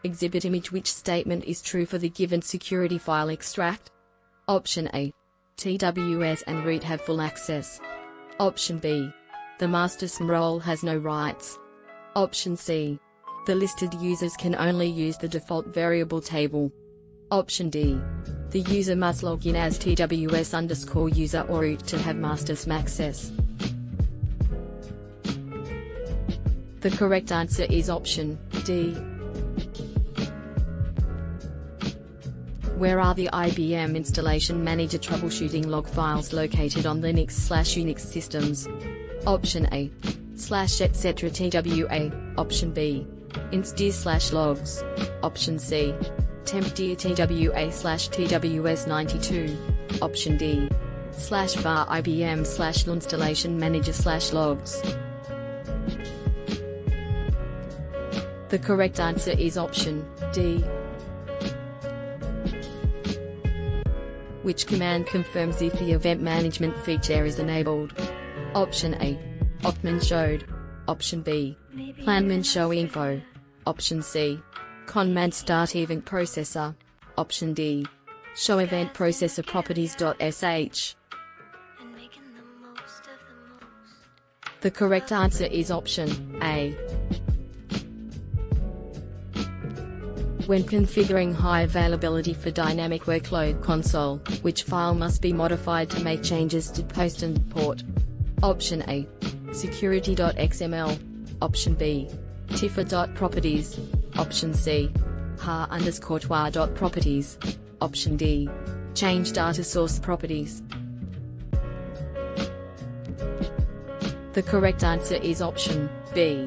Exhibit image. Which statement is true for the given security file extract? Option A. TWS and root have full access. Option B. The master SIM role has no rights. Option C. The listed users can only use the default variable table. Option D. The user must log in as TWS_user or root to have master SIM access. The correct answer is option D. Where are the IBM Installation Manager troubleshooting log files located on Linux/Unix systems? Option A. /etc TWA. Option B. instdir/logs. Option C. tempdir TWA/TWS92. Option D. /var IBM/installation manager/logs. The correct answer is option D. Which command confirms if the event management feature is enabled? Option A. Ocman showed. Option B. Planman show info. Option C. Conman start event processor. Option D. Show event processor properties.sh. The correct answer is option A. When configuring high availability for dynamic workload console, which file must be modified to make changes to post and port? Option A. security.xml. Option B. tiffa.properties. Option C. har_toi.properties. Option D. change data source properties. The correct answer is option B.